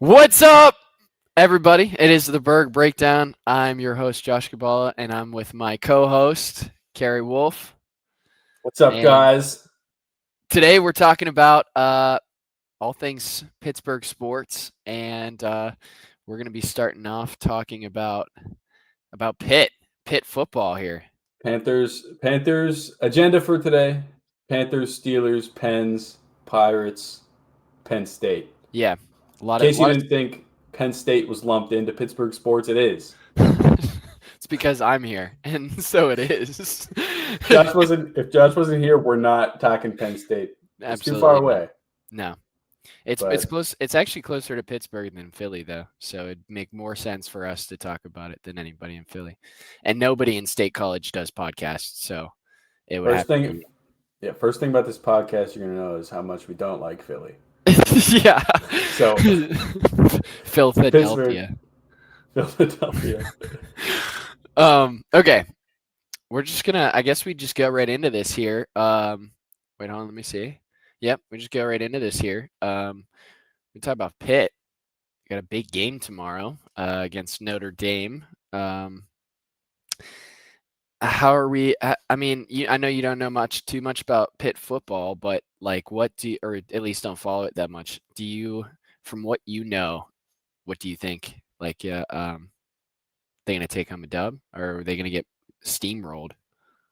What's up, everybody? It is the Burgh Breakdown. I'm your host, Josh Kubala, and I'm with my co-host, Kerry Wolff. What's up, And guys? today we're talking about all things Pittsburgh sports, and we're going to be starting off talking about Pitt football here. Panthers agenda for today. Panthers, Steelers, Pens, Pirates, Penn State. Yeah, a In lot case you of didn't think Penn State was lumped into Pittsburgh sports, it is. It's because I'm here, and so it is. If Josh wasn't here, we're not talking Penn State. It's too far Absolutely away. no. It's But close. It's actually closer to Pittsburgh than Philly, though. So it'd make more sense for us to talk about it than anybody in Philly, and nobody in State College does podcasts. So it would first have to thing, first thing about this podcast you're gonna know is how much we don't like Philly. be. Yeah. So Philadelphia. Philadelphia. Okay. We're just gonna. I guess we just go right into this here. Wait, hold on. Let me see. Yep, we just go right into this here. We talk about Pitt. We got a big game tomorrow against Notre Dame. How are we? I mean, I know you don't know too much about Pitt football, but like, what do you, or at least don't follow it that much? Do you, from what you know, what do you think? Like, they gonna take home a dub, or are they gonna get steamrolled?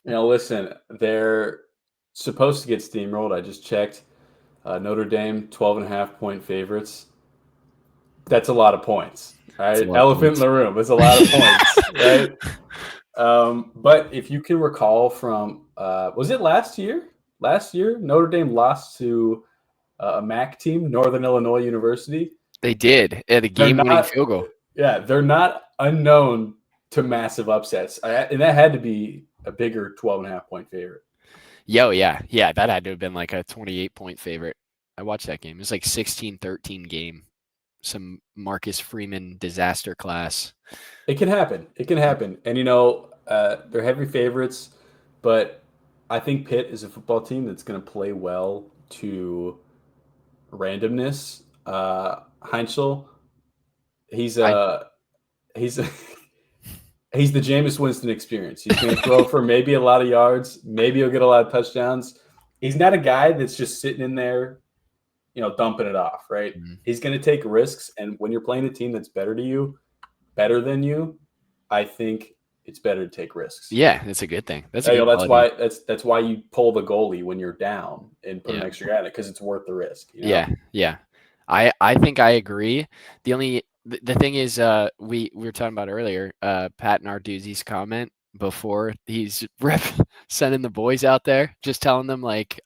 Listen, they're supposed to get steamrolled. I just checked. Notre Dame, 12.5-point favorites. That's a lot of points, right? Elephant in the room. That's a lot of points, right? But if you can recall from, was it last year? Last year, Notre Dame lost to a MAC team, Northern Illinois University. They did at a game-winning field goal. Yeah, they're not unknown to massive upsets, and that had to be a bigger 12.5-point favorite. Yeah, that had to have been like a 28-point favorite. I watched that game. It was like 16-13 game. Some Marcus Freeman disaster class. It can happen. And they're heavy favorites, but I think Pitt is a football team that's going to play well to randomness. Heinzel, he's he's the Jameis Winston experience. He's going to throw for maybe a lot of yards. Maybe he'll get a lot of touchdowns. He's not a guy that's just sitting in there, dumping it off, right? Mm-hmm. He's going to take risks. And when you're playing a team that's better than you, I think it's better to take risks. Yeah, that's a good thing. That's why you pull the goalie when you're down and put an extra guy in it, because it's worth the risk. Yeah. I think I agree. The thing is, we were talking about earlier, Pat Narduzzi's comment before he's sending the boys out there, just telling them like,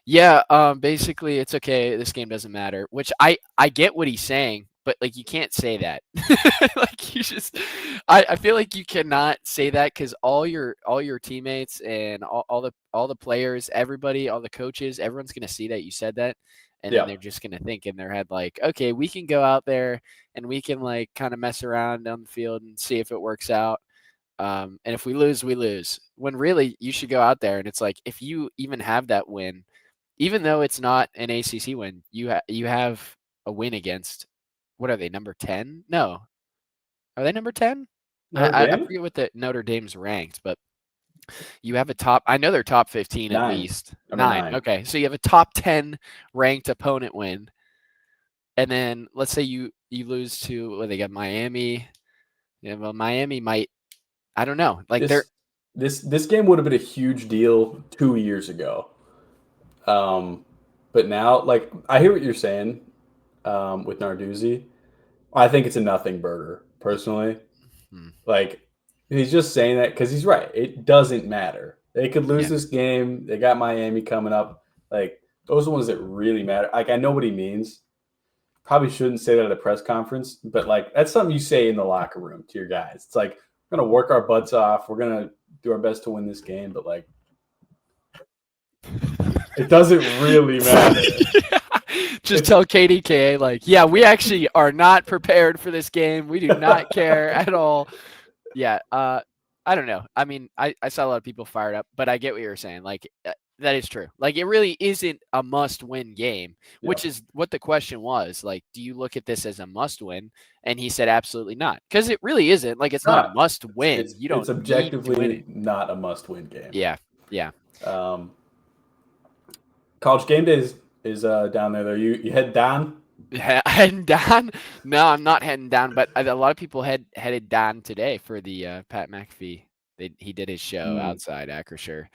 basically it's okay. This game doesn't matter, which I get what he's saying, but like, you can't say that. Like, I feel like you cannot say that, because all your teammates and all the players, everybody, all the coaches, everyone's going to see that you said that. And then they're just going to think in their head, like, okay, we can go out there and we can like kind of mess around on the field and see if it works out. And if we lose, we lose. When really you should go out there, and it's like, if you even have that win, even though it's not an ACC win, you have a win against, what are they, number 10? No. Are they number 10? I forget what the Notre Dame's ranked, but you have a top, I know they're top 15 at least. 9. Okay. So you have a top 10 ranked opponent win. And then let's say you lose to, they got Miami. Yeah, well, Miami might, I don't know. Like, this game would have been a huge deal 2 years ago. But now, like, I hear what you're saying with Narduzzi. I think it's a nothing burger, personally. Like, he's just saying that because he's right. It doesn't matter. They could lose this game. They got Miami coming up. Like, those are the ones that really matter. Like, I know what he means. Probably shouldn't say that at a press conference, but like, that's something you say in the locker room to your guys. It's like, we're going to work our butts off. We're going to do our best to win this game, but like, it doesn't really matter. Just tell KDKA, like, yeah, we actually are not prepared for this game. We do not care at all. Yeah, I don't know. I mean, I saw a lot of people fired up, but I get what you're saying. Like, That is true. Like, it really isn't a must-win game, Yeah. which is what the question was. Like, do you look at this as a must-win? And he said, absolutely not, because it really isn't. Like, it's not a Not. must-win. You It's don't need to win objectively it. not a must-win game. Yeah, yeah. Um, College game day is down there though. You head down. Heading down? No, I'm not heading down, but a lot of people headed down today for the Pat McAfee. He did his show Mm, outside Acrisure.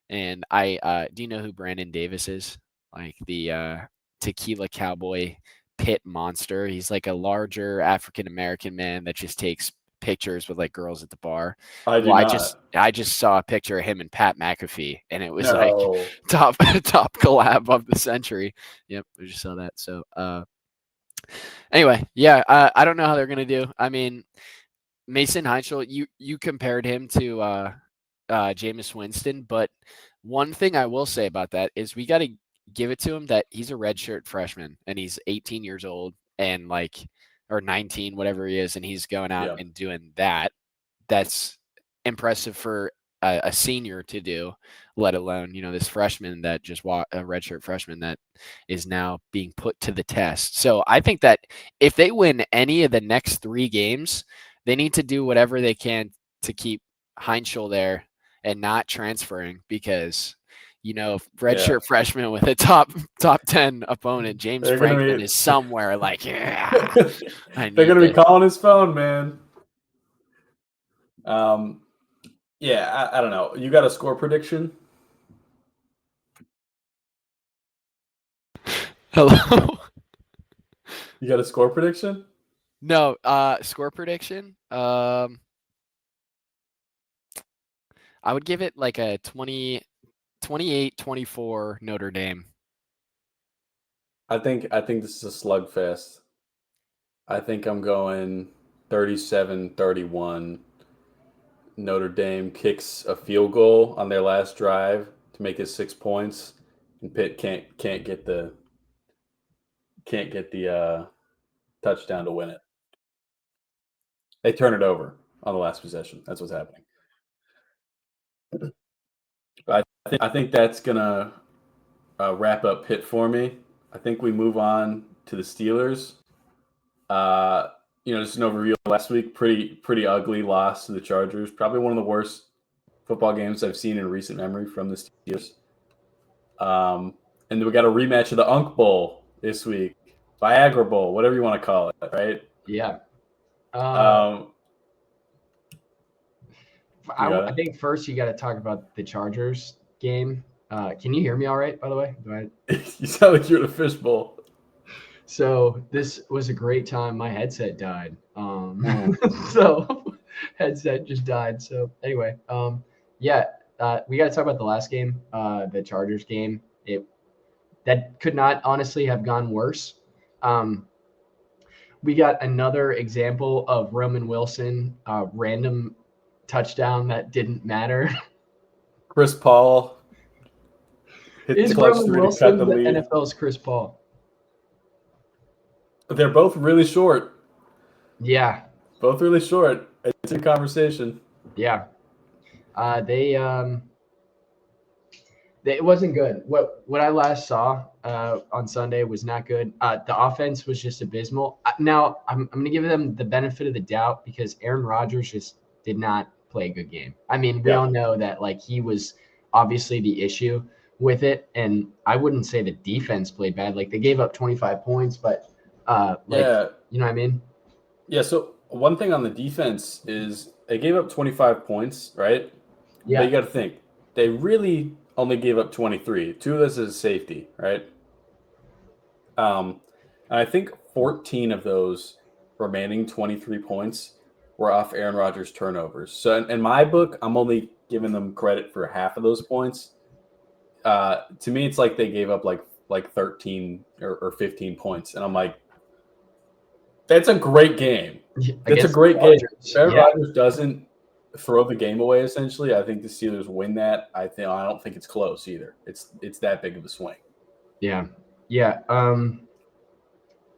And do you know who Brandon Davis is? Like the tequila cowboy pit monster. He's like a larger African American man that just takes pictures with like girls at the bar. I Well, do not. I just saw a picture of him and Pat McAfee, and it was like No. top collab of the century. Yep, I just saw that. So anyway, yeah, I don't know how they're gonna do. I mean, Mason Heinschel, you compared him to Jameis Winston, but one thing I will say about that is we got to give it to him that he's a redshirt freshman and he's 18 years old and or 19, whatever he is, and he's going out Yeah. and doing that. That's impressive for a senior to do, let alone, this freshman that just a redshirt freshman that is now being put to the test. So I think that if they win any of the next 3 games, they need to do whatever they can to keep Heinschel there and not transferring, because redshirt freshman with a top 10 opponent, James They're gonna Franklin, be is somewhere like, yeah, I they're need gonna be this. calling his phone, man. Yeah, I don't know. You got a score prediction? Hello. You got a score prediction? No, score prediction. I would give it like a 28-24 Notre Dame. I think this is a slugfest. I think I'm going 37-31. Notre Dame kicks a field goal on their last drive to make it 6 points, and Pitt can't get the touchdown to win it. They turn it over on the last possession. That's what's happening. I think that's gonna wrap up Pitt for me. I think we move on to the Steelers. Just an overview of last week. Pretty ugly loss to the Chargers. Probably one of the worst football games I've seen in recent memory from the Steelers. And then we got a rematch of the Unk Bowl this week, Viagra Bowl, whatever you want to call it, right? Yeah. I think first you got to talk about the Chargers game. Can you hear me all right, by the way? You sound like you're in a fishbowl. So this was a great time. My headset died. So headset just died. So anyway, we got to talk about the last game, the Chargers game. That could not honestly have gone worse. We got another example of Roman Wilson, random touchdown that didn't matter. Chris Paul hit Is the clutch Roman three Wilson to cut the the lead. NFL's Chris Paul? They're both really short. Yeah. Both really short. It's a conversation. Yeah. It wasn't good. What I last saw on Sunday was not good. The offense was just abysmal. Now I'm going to give them the benefit of the doubt because Aaron Rodgers just did not play a good game. I mean, we all know that he was obviously the issue with it, and I wouldn't say the defense played bad. They gave up 25 points, but you know what I mean? Yeah. So one thing on the defense is they gave up 25 points, right? Yeah. But you got to think they really only gave up 23. 2 of this is safety, right? And I think 14 of those remaining 23 points were off Aaron Rodgers' turnovers. So in my book, I'm only giving them credit for half of those points. To me, it's like they gave up like 13 or 15 points, and I'm like, that's a great game. That's a great game. Aaron Rodgers doesn't throw the game away. Essentially, I think the Steelers win that. I don't think it's close either. It's that big of a swing. Yeah.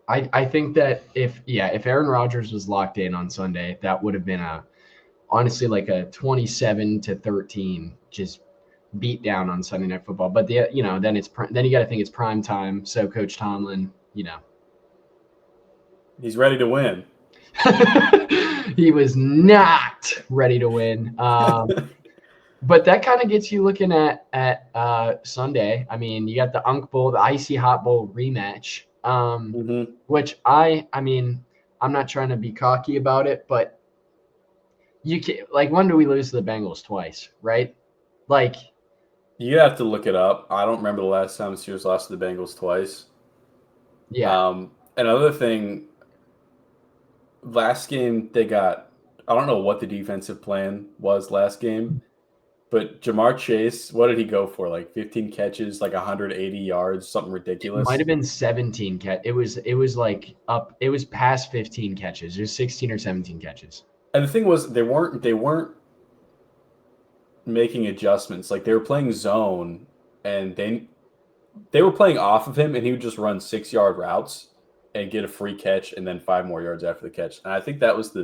I think that if Aaron Rodgers was locked in on Sunday, that would have been honestly like a 27-13, just beat down on Sunday Night Football. But then you got to think it's prime time. So Coach Tomlin, He's ready to win. he was not ready to win. But that kind of gets you looking at Sunday. I mean, you got the Unk Bowl, the Icy Hot Bowl rematch, which I mean, I'm not trying to be cocky about it, but you can when do we lose to the Bengals? Twice, right? Like, you have to look it up. I don't remember the last time the Steelers lost to the Bengals twice. Yeah. Another thing, last game I don't know what the defensive plan was last game, but Jamar Chase, what did he go for? Like 15 catches, like 180 yards, something ridiculous. It might have been 17 catch. It was like up. It was past 15 catches. It was 16 or 17 catches. And the thing was, they weren't making adjustments. Like, they were playing zone, and they were playing off of him, and he would just run 6-yard routes and get a free catch, and then 5 more yards after the catch. And I think that was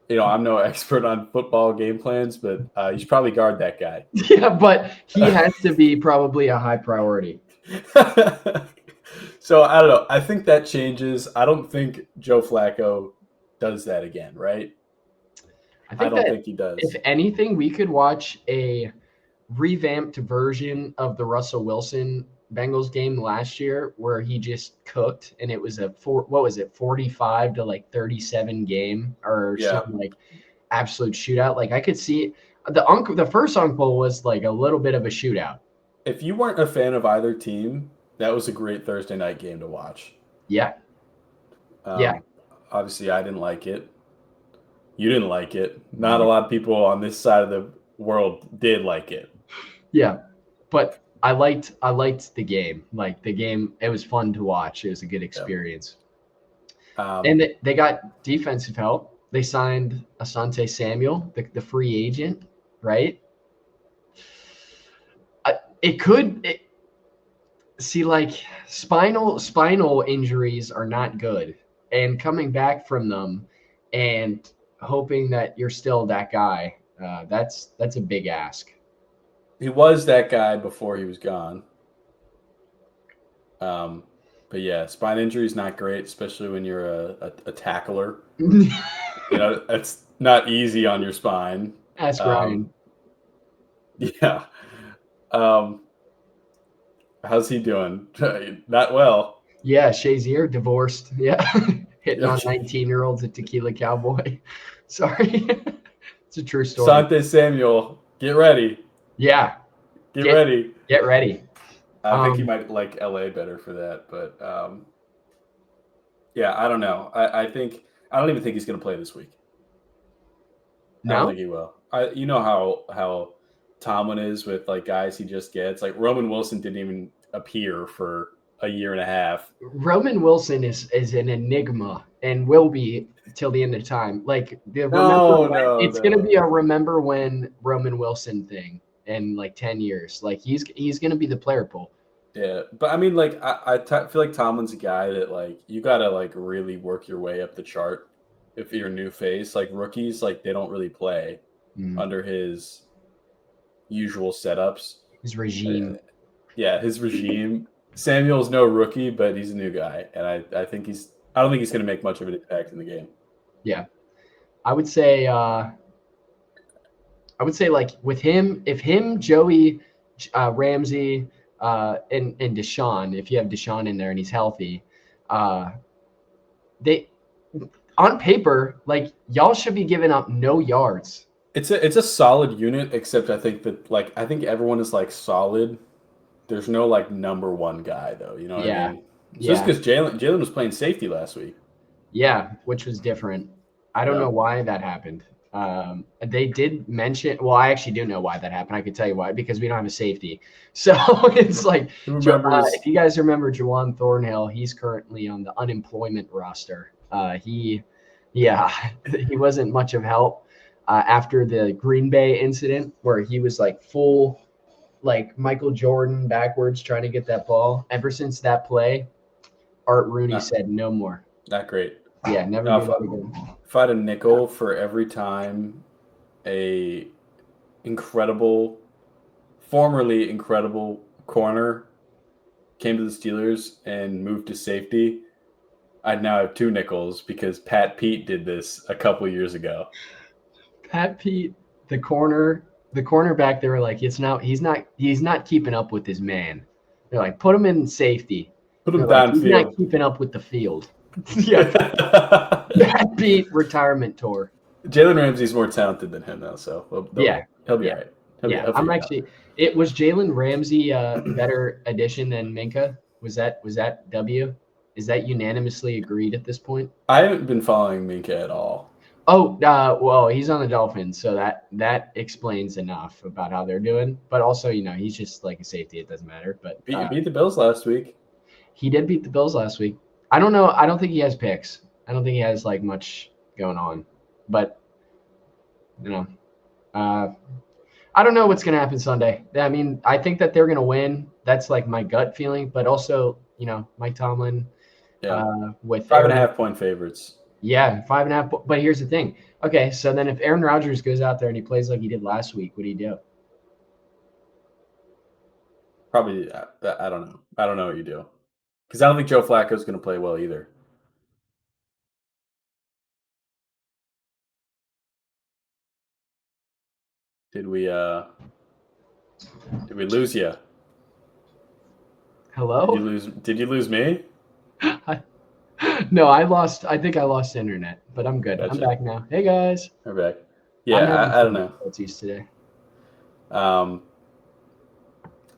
I'm no expert on football game plans, but you should probably guard that guy. Yeah, but he has to be probably a high priority. So I don't know. I think that changes. I don't think Joe Flacco does that again, right? I don't think he does. If anything, we could watch a revamped version of the Russell Wilson Bengals game last year where he just cooked, and it was a 45 to 37 game or some absolute shootout. Like, I could see the first Unk Bowl was like a little bit of a shootout. If you weren't a fan of either team, that was a great Thursday night game to watch. Yeah. Obviously, I didn't like it. You didn't like it. Not a lot of people on this side of the world did like it. Yeah, but I liked the game. Like, the game, it was fun to watch. It was a good experience. And they got defensive help. They signed Asante Samuel, the free agent, right? Spinal injuries are not good, and coming back from them and hoping that you're still that guy, that's a big ask. He was that guy before he was gone. But yeah, spine injury is not great, especially when you're a tackler. It's not easy on your spine. Ask Ryan. Yeah. How's he doing? Not well. Yeah, Shazier divorced. Yeah. Hitting on 19-year-olds at Tequila Cowboy. Sorry. It's a true story. Asante Samuel, get ready. Yeah. Get ready. Get ready. I think he might like LA better for that, but yeah, I don't know. I don't even think he's going to play this week. No? I don't think he will. You know how Tomlin is with guys he just gets. Like, Roman Wilson didn't even appear for a year and a half. Roman Wilson is an enigma and will be till the end of time. Like, it's going to be a remember when Roman Wilson thing in 10 years. Like, he's going to be the player pool. Yeah, but I mean, I feel like Tomlin's a guy that you got to really work your way up the chart if you're a new face. Like, rookies, they don't really play under his usual setups. His regime. His regime. Samuel's no rookie, but he's a new guy, and I don't think he's going to make much of an impact in the game. Yeah, I would say with him, if him, Joey, Ramsey, and Deshaun, if you have Deshaun in there and he's healthy, they on paper, y'all should be giving up no yards. It's a solid unit, except I think that I think everyone is solid. There's no number one guy though, you know what I mean? Just because Jalen was playing safety last week. Yeah, which was different. I don't know why that happened. They did mention. Well, I actually do know why that happened. I could tell you why, because we don't have a safety. So it's if you guys remember Juwan Thornhill, he's currently on the unemployment roster. He wasn't much of help after the Green Bay incident where he was full. Michael Jordan backwards trying to get that ball. Ever since that play, Art Rooney said no more. Not great. Yeah, never do that again. If I had a nickel for every time a incredible formerly incredible corner came to the Steelers and moved to safety, I'd now have two nickels because Pat Pete did this a couple years ago. Pat Pete, the cornerback, they were like, he's not keeping up with his man. They're like, put him in safety. Put him They're like, he's not downfield. keeping up with the field. Yeah, Pat Pete retirement tour. Jalen Ramsey's more talented than him now, so he'll be all right. I'm actually. It was Jalen Ramsey better addition than Minka. Was that W? Is that unanimously agreed at this point? I haven't been following Minka at all. Oh, well, he's on the Dolphins, so that explains enough about how they're doing. But also, he's just like a safety. It doesn't matter. But Beat the Bills last week. He did beat the Bills last week. I don't know. I don't think he has picks. I don't think he has like much going on. But I don't know what's going to happen Sunday. I mean, I think that they're going to win. That's like my gut feeling. But also, Mike Tomlin with 5.5 point favorites. Yeah, 5.5. But here's the thing. Okay, so then if Aaron Rodgers goes out there and he plays like he did last week, what do you do? Probably, I don't know. I don't know what you do. Because I don't think Joe Flacco's going to play well either. Did we lose you? Hello? Did you lose me? No, I think I lost internet, but I'm good. Gotcha. I'm back now. Hey guys. We're back. Yeah, I don't know. Today.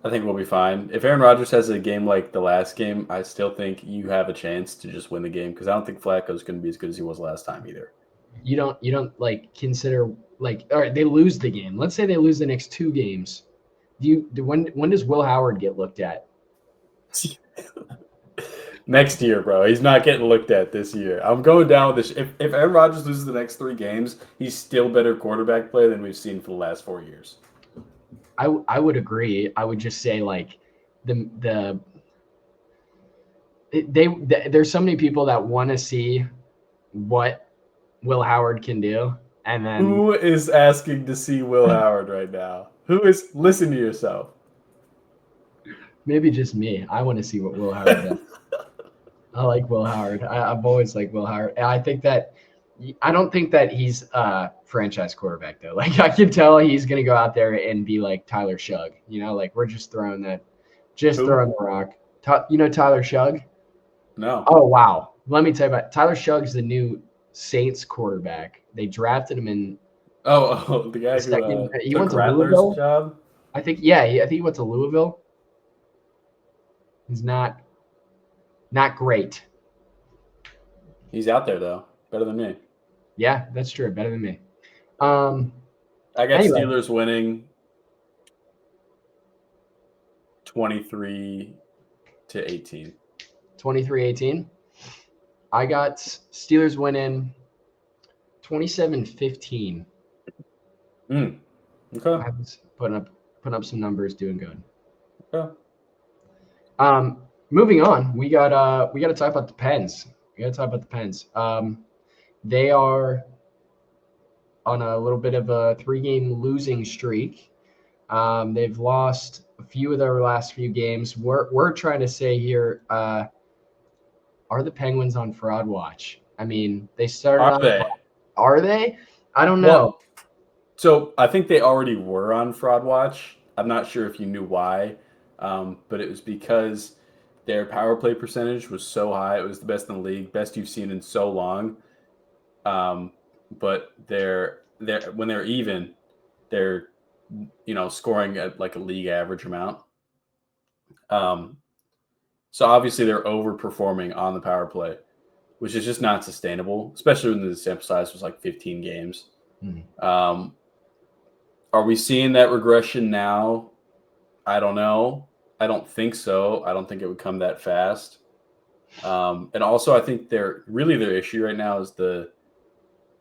I think we'll be fine. If Aaron Rodgers has a game like the last game, I still think you have a chance to just win the game because I don't think Flacco's going to be as good as he was last time either. You don't like consider like all right, they lose the game. Let's say they lose the next 2 games. When does Will Howard get looked at? Next year, bro. He's not getting looked at this year. I'm going down with this. If Aaron Rodgers loses the next 3 games, he's still better quarterback play than we've seen for the last 4 years. I would agree. I would just say like there's so many people that want to see what Will Howard can do, and then who is asking to see Will Howard right now? Listen to yourself. Maybe just me. I want to see what Will Howard does. I like Will Howard. I've always liked Will Howard. And I don't think that he's a franchise quarterback though. Like I can tell he's gonna go out there and be like Tyler Shugg. Like we're just throwing the rock. Tyler Shugg? No. Oh wow. Let me tell you about Tyler Shugg's the new Saints quarterback. They drafted him in. Oh, the guy who he went to Rattler's Louisville. Job. I think I think he went to Louisville. He's not great. He's out there though, better than me. Yeah, that's true. Better than me. I got Steelers winning 23-18. 23-18. I got Steelers winning 27-15. Okay. I was putting up some numbers, doing good. Okay. Moving on, we got to talk about the Pens. They are on a little bit of a 3-game losing streak. They've lost a few of their last few games. We're trying to say here, are the Penguins on fraud watch? I mean, they started. Are they? I don't know. Well, so I think they already were on fraud watch. I'm not sure if you knew why, but it was because their power play percentage was so high. It was the best in the league, best you've seen in so long. But when they're even, they're scoring at like a league average amount. So obviously they're overperforming on the power play, which is just not sustainable, especially when the sample size was like 15 games. Are we seeing that regression now? I don't know. I don't think so. I don't think it would come that fast. And also I think their issue right now is the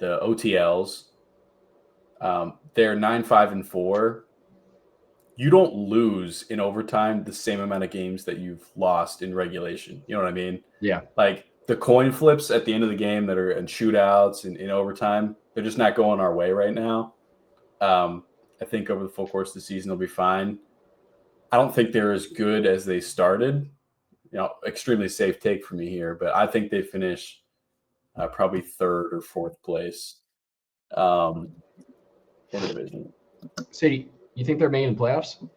OTLs. They're 9-5-4. You don't lose in overtime the same amount of games that you've lost in regulation. You know what I mean? Yeah. Like the coin flips at the end of the game that are in shootouts and in overtime, they're just not going our way right now. I think over the full course of the season, they'll be fine. I don't think they're as good as they started. Extremely safe take for me here, but I think they finish probably third or fourth place in the division. So you think they're making the playoffs?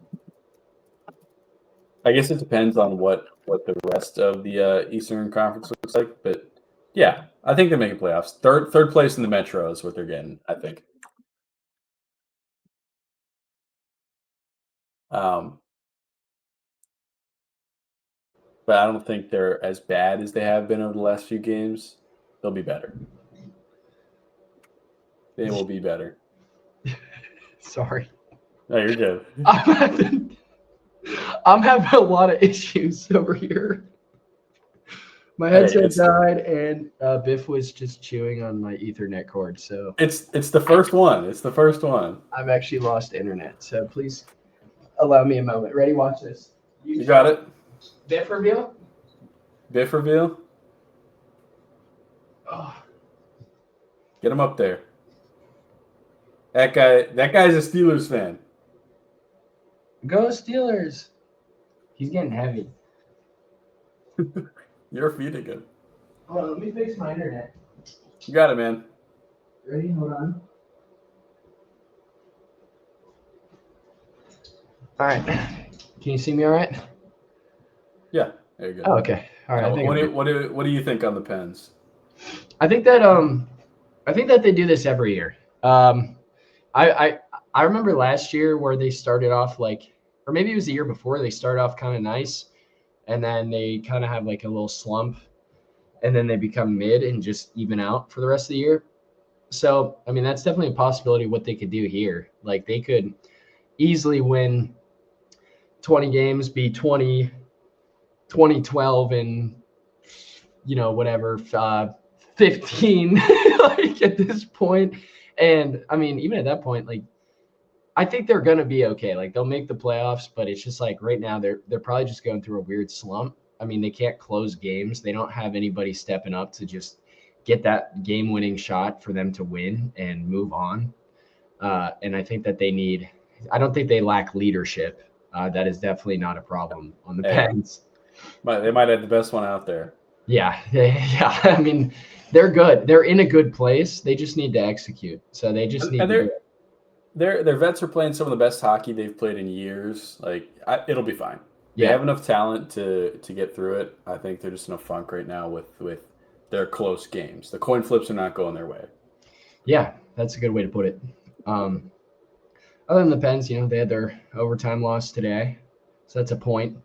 I guess it depends on what the rest of the Eastern Conference looks like, but yeah, I think they're making playoffs. Third place in the Metro is what they're getting, I think. But I don't think they're as bad as they have been over the last few games. They'll be better. They will be better. Sorry. No, you're good. I'm having a lot of issues over here. My headset died, and Biff was just chewing on my Ethernet cord. So it's the first one. It's the first one. I've actually lost internet. So please allow me a moment. Ready? Watch this. You got it. Biff reveal. Biff reveal. Oh. Get him up there. That guy's a Steelers fan. Go Steelers. He's getting heavy. You're feeding him. Hold on, let me fix my internet. You got it, man. Ready? Hold on. All right. Can you see me all right? Yeah, there you go. Oh, okay. All right. What do you think on the Pens? I think that they do this every year. I remember last year where they started off or maybe it was the year before, they started off kind of nice, and then they kind of have like a little slump, and then they become mid and just even out for the rest of the year. So, I mean, that's definitely a possibility of what they could do here. Like, they could easily win 20 games, be 20, 12, and, whatever, 15, like at this point. And, I mean, even at that point, I think they're going to be okay. Like, they'll make the playoffs, but it's just like right now they're probably just going through a weird slump. I mean, they can't close games. They don't have anybody stepping up to just get that game-winning shot for them to win and move on. And I think that I don't think they lack leadership. That is definitely not a problem on the Pens. They might have the best one out there. Yeah. I mean, they're good. They're in a good place. They just need to execute. So they just need to do it. Their vets are playing some of the best hockey they've played in years. It'll be fine. They Yeah. have enough talent to get through it. I think they're just in a funk right now with their close games. The coin flips are not going their way. Yeah, that's a good way to put it. Other than the Pens, they had their overtime loss today, so that's a point.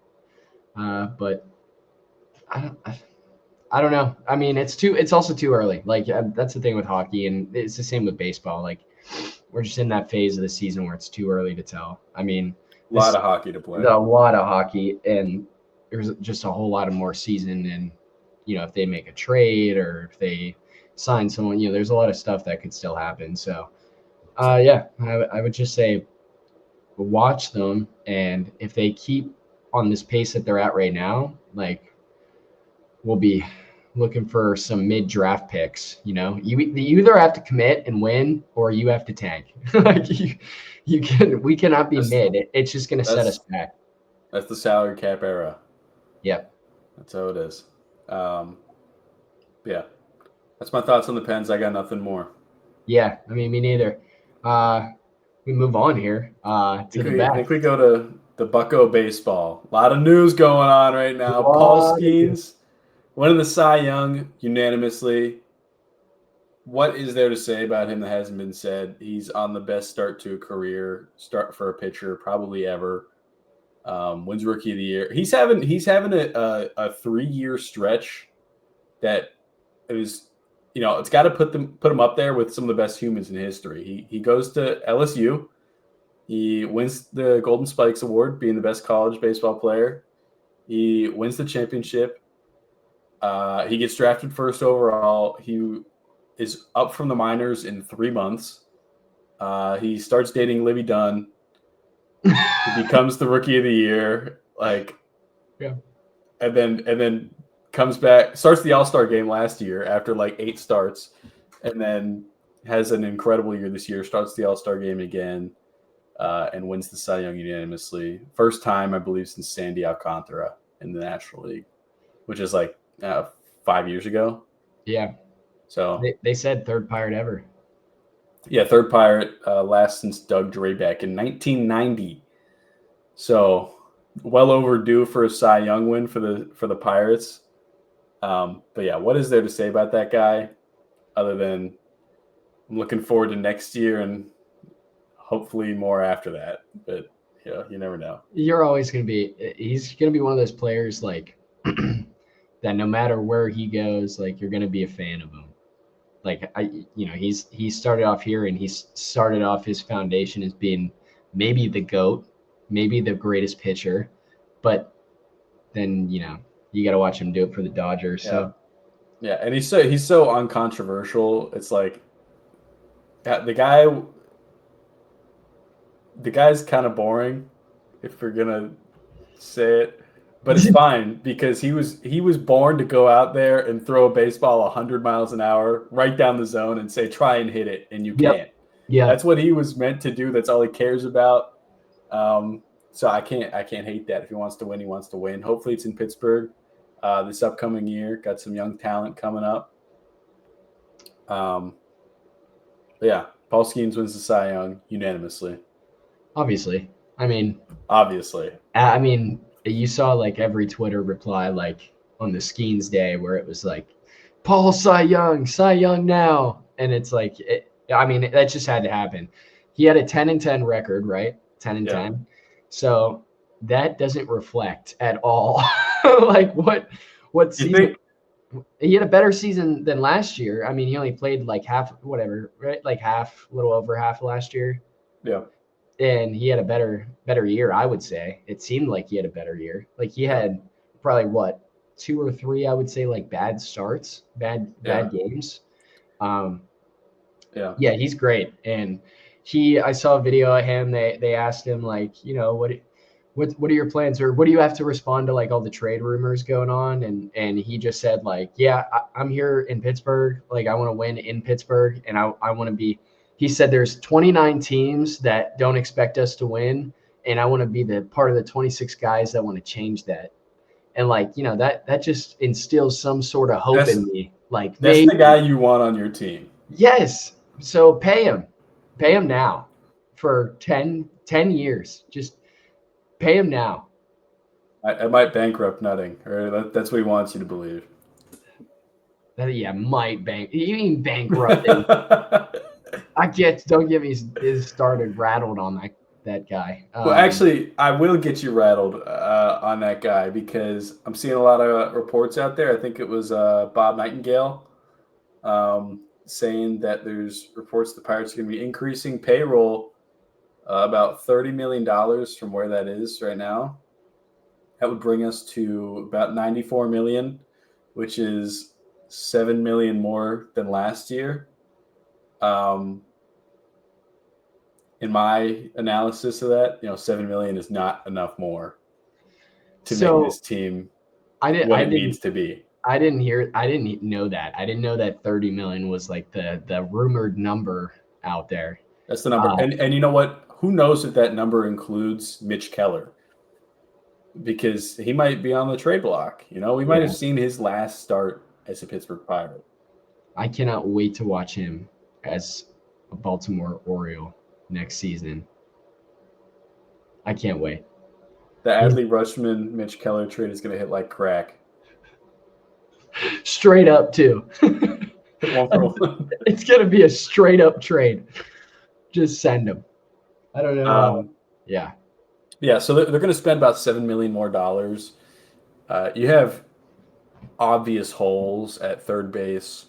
But I don't know. I mean, it's also too early. That's the thing with hockey, and it's the same with baseball. We're just in that phase of the season where it's too early to tell. I mean, a lot of hockey to play. A lot of hockey, and there's just a whole lot of more season. And if they make a trade or if they sign someone, there's a lot of stuff that could still happen. So, I would just say watch them, and if they keep on this pace that they're at right now, we'll be looking for some mid-draft picks. You either have to commit and win, or you have to tank. We cannot be mid. It's just going to set us back. That's the salary cap era. Yep. That's how it is. Yeah. That's my thoughts on the Pens. I got nothing more. Yeah. I mean, me neither. We move on here to the back. I think we go to the Bucko baseball. A lot of news going on right now. Paul Skeens winning the Cy Young unanimously. What is there to say about him that hasn't been said? He's on the best start to a career start for a pitcher probably ever. Wins Rookie of the Year. He's having a 3-year stretch that is, it's got to put him up there with some of the best humans in history. He goes to LSU. He wins the Golden Spikes Award, being the best college baseball player. He wins the championship. He gets drafted first overall. He is up from the minors in 3 months. He starts dating Libby Dunn. He becomes the Rookie of the Year. Yeah. And then comes back, starts the All-Star game last year after 8 starts, and then has an incredible year this year, starts the All-Star game again. and wins the Cy Young unanimously. First time, I believe, since Sandy Alcantara in the National League, which is like 5 years ago. Yeah. So they said third Pirate ever. Yeah, third Pirate, last since Doug Dre back in 1990. So well overdue for a Cy Young win for the Pirates. But yeah, what is there to say about that guy other than I'm looking forward to next year and hopefully more after that. But yeah, you never know. He's going to be one of those players like that no matter where he goes, like you're going to be a fan of him. Like he started off here and he started off his foundation as being maybe the GOAT, maybe the greatest pitcher, but then you got to watch him do it for the Dodgers. Yeah. So yeah, and he's so uncontroversial. It's like the guy's kind of boring, if we're gonna say it. But it's fine because he was born to go out there and throw a baseball 100 miles an hour right down the zone and say, try and hit it, and you can't. Yeah, that's what he was meant to do. That's all he cares about. So I can't hate that. If he wants to win, he wants to win. Hopefully it's in Pittsburgh this upcoming year. Got some young talent coming up. But yeah, Paul Skeens wins the Cy Young unanimously. Obviously. Obviously. You saw like every Twitter reply like on the Skeens day where it was like, Paul Cy Young now. And it's like, that just had to happen. He had a 10-10 record, right? 10-10. So that doesn't reflect at all. Like what season? He had a better season than last year. He only played like half, whatever, right? Like half, a little over half last year. Yeah. And he had a better year, I would say. It seemed like he had a better year. Like he had probably 2 or 3, I would say, like bad starts, bad games. Yeah, he's great. And I saw a video of him. They asked him like, what are your plans, or what do you have to respond to like all the trade rumors going on? And he just said like, I'm here in Pittsburgh. Like I want to win in Pittsburgh, and I want to be. He said there's 29 teams that don't expect us to win, and I want to be the part of the 26 guys that want to change that. And like, that just instills some sort of hope in me. Like that's the guy you want on your team. Yes. So pay him now for 10 years. Just pay him now. I might bankrupt Nutting, or that's what he wants you to believe. Might bank. You mean bankrupting? Don't get me started rattled on that guy. Well, actually, I will get you rattled on that guy because I'm seeing a lot of reports out there. I think it was Bob Nightingale saying that there's reports the Pirates are going to be increasing payroll about $30 million from where that is right now. That would bring us to about $94 million, which is $7 million more than last year. In my analysis of that, $7 million is not enough more to make this team what it needs to be. I didn't know that. I didn't know that 30 million was like the rumored number out there. That's the number. And you know what? Who knows if that number includes Mitch Keller? Because he might be on the trade block. We might have seen his last start as a Pittsburgh Pirate. I cannot wait to watch him as a Baltimore Oriole next season. I can't wait. The Adley Rutschman Mitch Keller trade is going to hit like crack. Straight up too. It's going to be a straight up trade. Just send him. I don't know. Yeah, so they're going to spend about $7 million more. You have obvious holes at third base.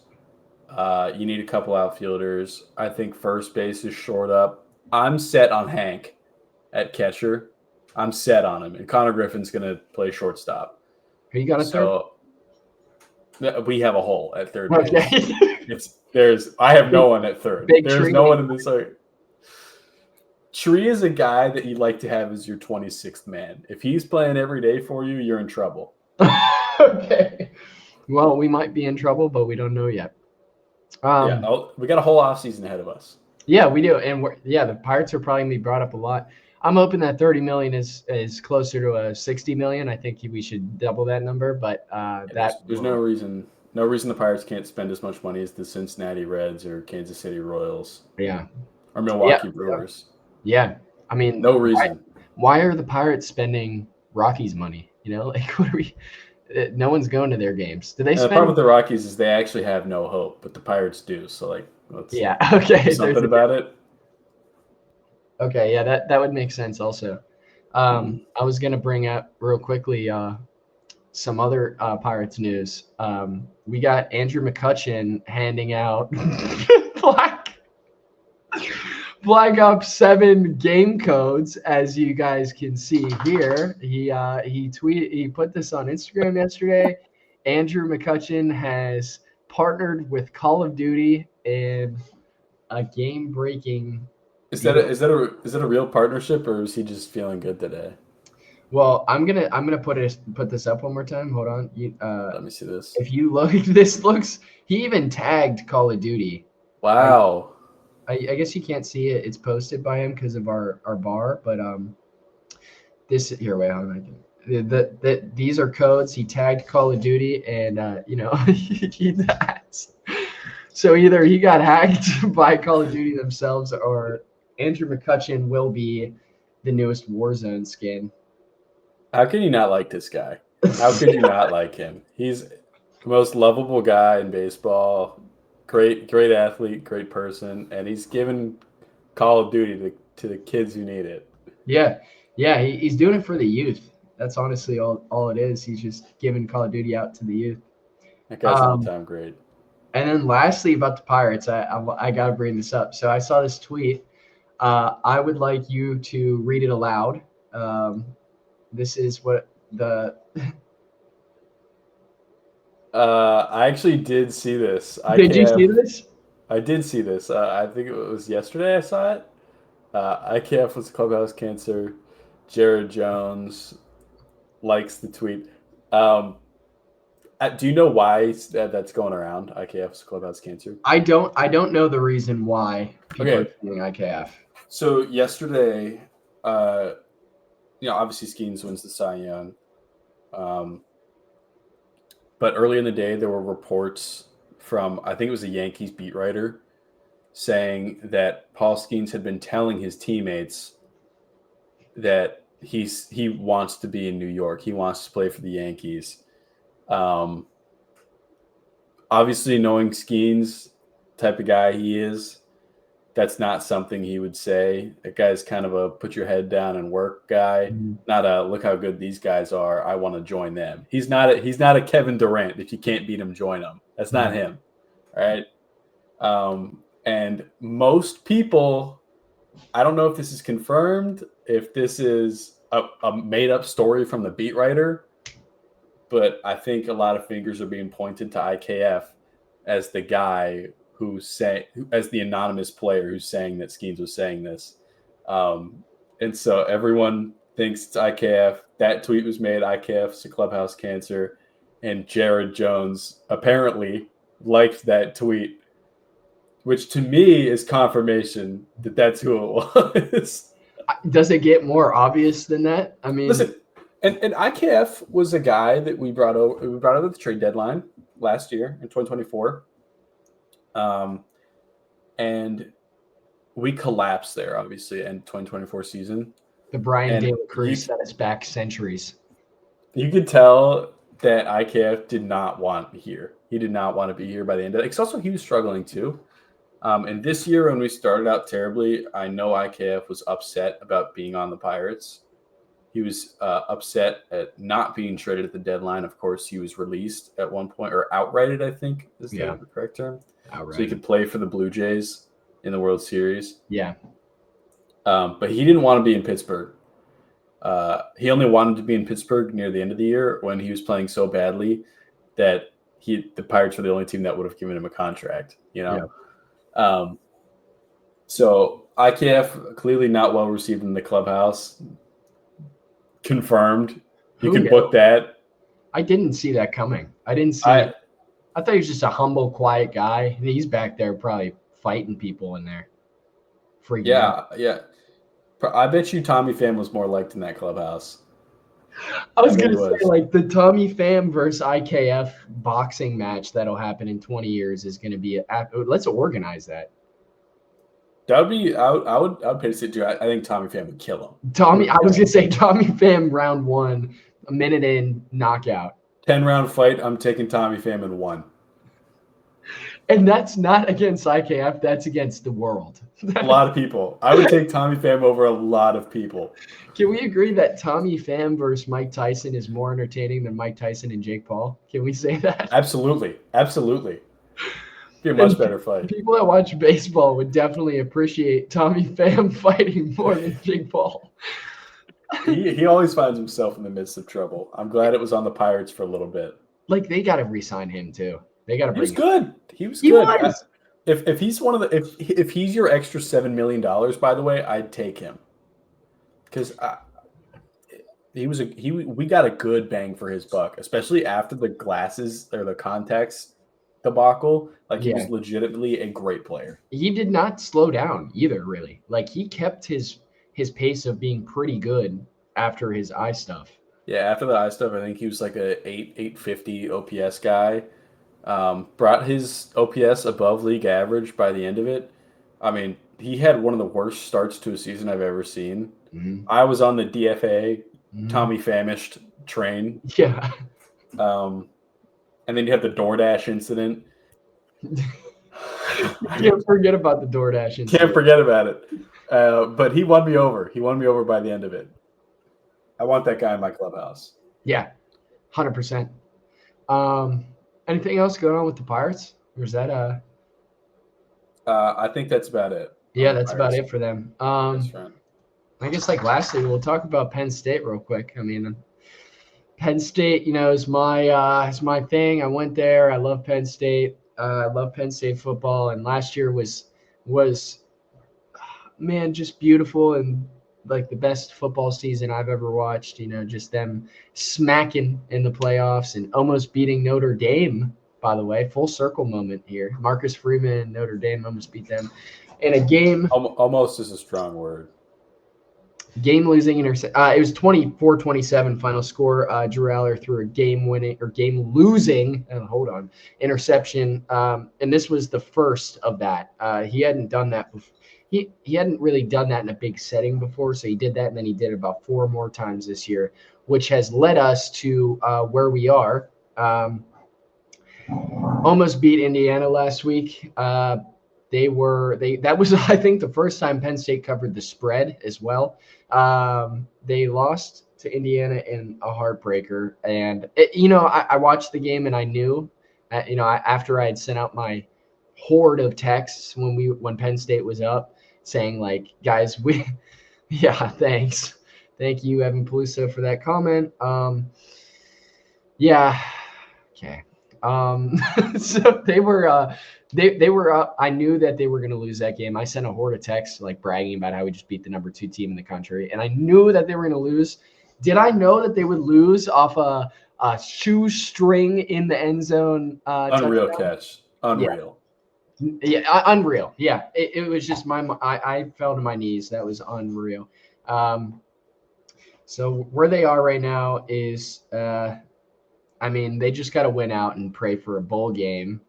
You need a couple outfielders. I think first base is short up. I'm set on Hank at catcher. I'm set on him. And Connor Griffin's going to play shortstop. Who you got at third? We have a hole at third base. I have no one at third. There's no one in this. Tree is a guy that you'd like to have as your 26th man. If he's playing every day for you, you're in trouble. Okay. Well, we might be in trouble, but we don't know yet. We got a whole offseason ahead of us. Yeah, we do, and the Pirates are probably gonna be brought up a lot. I'm hoping that 30 million is closer to a 60 million. I think we should double that number, but There's no reason the Pirates can't spend as much money as the Cincinnati Reds or Kansas City Royals. Yeah. Or Milwaukee Brewers. Yeah. I mean, no reason. Why are the Pirates spending Rockies money? Like what are we? No one's going to their games. Do they spend? The part with the Rockies is they actually have no hope, but the Pirates do. So let's okay. do something about it. Okay, yeah, that would make sense also. I was gonna bring up real quickly some other Pirates news. We got Andrew McCutchen handing out Black Ops 7 game codes, as you guys can see here. He put this on Instagram yesterday. Andrew McCutchen has partnered with Call of Duty in a game-breaking. Is that a real partnership, or is he just feeling good today? Well, I'm gonna put this up one more time. Hold on. Let me see this. If you look, he even tagged Call of Duty. Wow. I guess you can't see it. It's posted by him because of our bar, but this here. Wait, hold on. These are codes. He tagged Call of Duty, and so either he got hacked by Call of Duty themselves, or Andrew McCutchen will be the newest Warzone skin. How can you not like this guy? How could you not like him? He's the most lovable guy in baseball. Great athlete, great person, and he's given Call of Duty to the kids who need it. Yeah, he's doing it for the youth. That's honestly all it is. He's just giving Call of Duty out to the youth. That guy's all-time great. And then lastly, about the Pirates, I got to bring this up. So I saw this tweet. I would like you to read it aloud. This is what the. I actually did see this. Did you see this? I did see this. I think it was yesterday I saw it. IKF was Clubhouse Cancer. Jared Jones likes the tweet. Do you know why that's going around? IKF's Clubhouse Cancer. I don't know the reason why people are doing IKF. So yesterday, obviously Skeens wins the Cy Young. But early in the day, there were reports from, I think it was a Yankees beat writer, saying that Paul Skeens had been telling his teammates that he wants to be in New York. He wants to play for the Yankees. Obviously, knowing Skeens, type of guy he is, that's not something he would say. That guy's kind of a put your head down and work guy, not a look how good these guys are. I want to join them. He's not a Kevin Durant. If you can't beat him, join him. That's not him. All right. And most people, I don't know if this is confirmed, if this is a made up story from the beat writer, but I think a lot of fingers are being pointed to IKF as the guy as the anonymous player who's saying that Skeens was saying this. And so everyone thinks it's IKF. That tweet was made. IKF's a Clubhouse Cancer. And Jared Jones apparently liked that tweet, which to me is confirmation that that's who it was. Does it get more obvious than that? I mean, listen, and IKF was a guy that we brought over. We brought over at the trade deadline last year in 2024. And we collapsed there, obviously, in 2024 season. The Brian Dale Cruz set us back centuries. You could tell that IKF did not want here. He did not want to be here by the end of it. Because also he was struggling too. And this year when we started out terribly, I know IKF was upset about being on the Pirates. He was upset at not being traded at the deadline. Of course, he was released at one point, or outrighted, I think is the correct term. Outrighted. So he could play for the Blue Jays in the World Series. Yeah. But he didn't want to be in Pittsburgh. He only wanted to be in Pittsburgh near the end of the year when he was playing so badly that the Pirates were the only team that would have given him a contract, Yeah. So IKF clearly not well received in the clubhouse. Confirmed. You can book that. I didn't see that coming. I didn't see it. I thought he was just a humble, quiet guy. He's back there probably fighting people in there. freaking out. Yeah. I bet you Tommy Pham was more liked in that clubhouse. I was going to say, like, the Tommy Pham versus IKF boxing match that'll happen in 20 years is going to be let's organize that. That would be. I would pay to see it too. I think Tommy Pham would kill him. I was going to say Tommy Pham round 1, a minute in, knockout. 10-round fight. I'm taking Tommy Pham in 1. And that's not against IKF. That's against the world. A lot of people. I would take Tommy Pham over a lot of people. Can we agree that Tommy Pham versus Mike Tyson is more entertaining than Mike Tyson and Jake Paul? Can we say that? Absolutely. Be a much better fight. People that watch baseball would definitely appreciate Tommy Pham fighting more than Jake Paul. He always finds himself in the midst of trouble. I'm glad it was on the Pirates for a little bit. Like, they got to re-sign him too. They got to. He was good. If he's one of the if he's your extra $7 million, by the way, I'd take him because we got a good bang for his buck, especially after the glasses or the contacts debacle. Like, he was legitimately a great player. He did not slow down either, really. Like, he kept his pace of being pretty good after his eye stuff. Yeah, after the eye stuff, I think he was like a 850 OPS guy. Brought his OPS above league average by the end of it. I mean, he had one of the worst starts to a season I've ever seen. Mm-hmm. I was on the DFA Tommy Famished train. Yeah. And then you have the DoorDash incident. Can't forget about the DoorDash incident. Can't forget about it. But he won me over. He won me over by the end of it. I want that guy in my clubhouse. Yeah, 100%. Anything else going on with the Pirates? Or is that I think that's about it. Yeah, that's about it for them. That's right. I guess, like, lastly, we'll talk about Penn State real quick. I mean, Penn State, is my thing. I went there. I love Penn State. I love Penn State football. And last year was man, just beautiful and like the best football season I've ever watched. Just them smacking in the playoffs and almost beating Notre Dame, by the way. Full circle moment here. Marcus Freeman and Notre Dame almost beat them in a game. Almost is a strong word. Game-losing interception. It was 24-27 final score. Drew Aller threw a game-losing interception. And this was the first of that. He hadn't done that before. He hadn't really done that in a big setting before, so he did that, and then he did it about 4 more times this year, which has led us to where we are. Almost beat Indiana last week. That was, I think, the first time Penn State covered the spread as well. They lost to Indiana in a heartbreaker, and I watched the game and I knew, after I had sent out my horde of texts when Penn State was up, saying, like, guys, thanks. Thank you, Evan Peluso, for that comment. Okay. So they were they were up. I knew that they were going to lose that game. I sent a horde of texts, like, bragging about how we just beat the number 2 team in the country, and I knew that they were going to lose. Did I know that they would lose off a shoestring in the end zone? Unreal catch. Unreal. Yeah, unreal. Yeah, it was just I fell to my knees. That was unreal. So where they are right now is, they just got to win out and pray for a bowl game.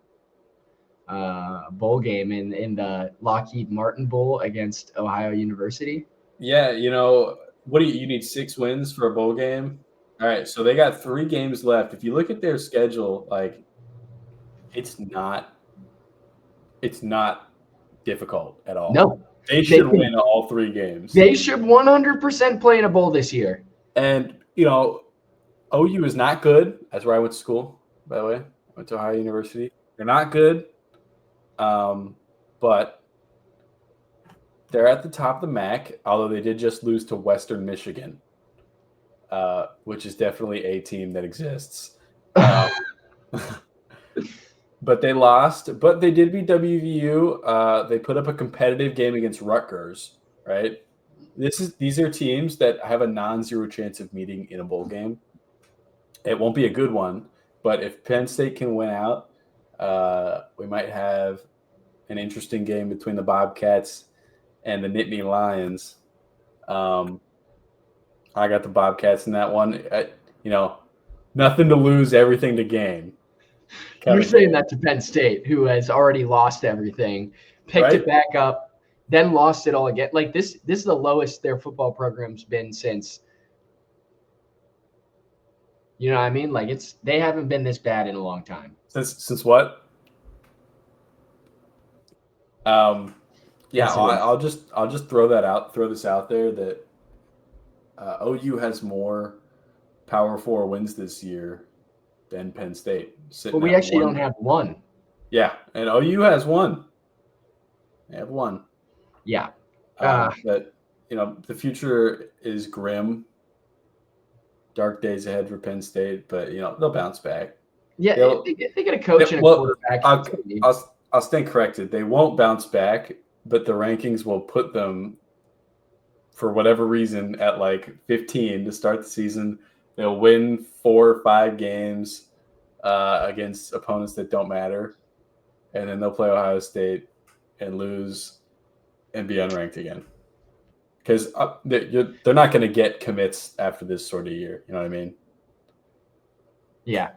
In the Lockheed Martin Bowl against Ohio University. Yeah, what do you need 6 wins for a bowl game? All right, so they got 3 games left. If you look at their schedule, like, it's not difficult at all. No. They should win all 3 games. They should 100% play in a bowl this year. And, OU is not good. That's where I went to school, by the way. I went to Ohio University. They're not good, but they're at the top of the MAC, although they did just lose to Western Michigan, which is definitely a team that exists. But they lost. But they did beat WVU. They put up a competitive game against Rutgers, right? These are teams that have a non-zero chance of meeting in a bowl game. It won't be a good one, but if Penn State can win out, we might have an interesting game between the Bobcats and the Nittany Lions. I got the Bobcats in that one. Nothing to lose, everything to gain. You're saying that to Penn State, who has already lost everything, picked it back up, then lost it all again. Like this is the lowest their football program's been since. You know what I mean? Like they haven't been this bad in a long time. Since what? Yeah, I'll just throw this out there that OU has more Power 4 wins this year than Penn State. But we actually don't have one. Yeah, and OU has one. They have one. Yeah. But the future is grim. Dark days ahead for Penn State, but they'll bounce back. Yeah, they get a coach and a quarterback. I'll stand corrected. They won't bounce back, but the rankings will put them, for whatever reason, at like 15 to start the season. They'll win 4 or 5 games against opponents that don't matter, and then they'll play Ohio State and lose and be unranked again. Because they're not going to get commits after this sort of year. You know what I mean? Yeah.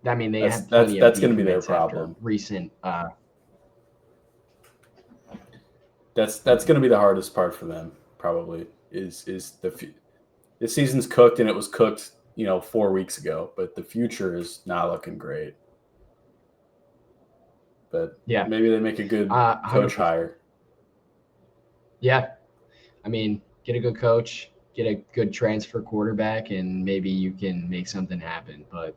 I mean, that's going to be their problem. Recent. That's going to be the hardest part for them. Probably is the season's cooked, and it was cooked 4 weeks ago, but the future is not looking great. But yeah, maybe they make a good coach hire. Yeah, I mean, get a good coach, get a good transfer quarterback, and maybe you can make something happen. But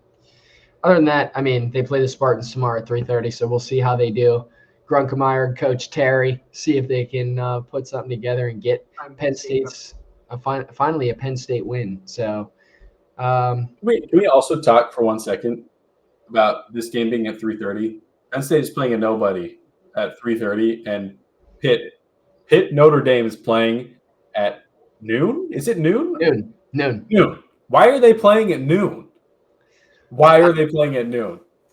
other than that, I mean, they play the Spartans tomorrow at 3:30, so we'll see how they do. Grunkemeyer, Coach Terry, see if they can put something together and get Penn State's finally a Penn State win. So, can we also talk for 1 second about this game being at 3:30? Penn State is playing a nobody at 3:30, and Pitt Notre Dame is playing at noon. Is it noon? Noon. Why are they playing at noon?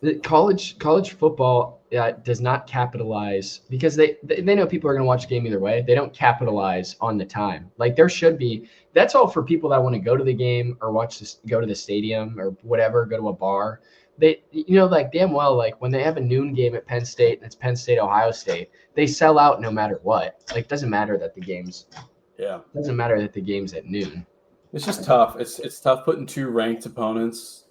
The college football does not capitalize because they know people are going to watch the game either way. They don't capitalize on the time. Like there should be. That's all for people that want to go to the game or go to the stadium or whatever, go to a bar. They, like damn well, like when they have a noon game at Penn State and it's Penn State, Ohio State, they sell out no matter what. Like it doesn't matter that the game's at noon. It's just tough. It's tough putting 2 ranked opponents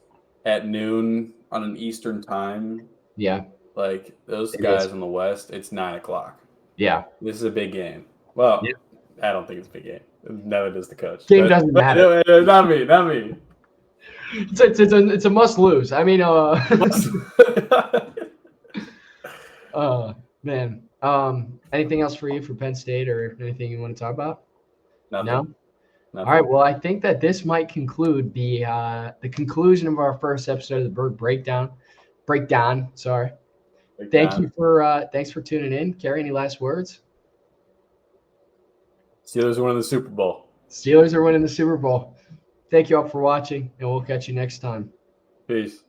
at noon on an Eastern time. Yeah. Like those guys in the West, it's 9:00. Yeah. This is a big game. Well, yeah. I don't think it's a big game. Neither does the coach. Game doesn't matter. Not me. It's a must lose. I mean, man. Anything else for you for Penn State or anything you want to talk about? Nothing. No. All right. Well, I think that this might conclude the conclusion of our first episode of the Burgh Breakdahn. Sorry. Thanks for tuning in. Kerry, any last words? Steelers are winning the Super Bowl. Steelers are winning the Super Bowl. Thank you all for watching, and we'll catch you next time. Peace.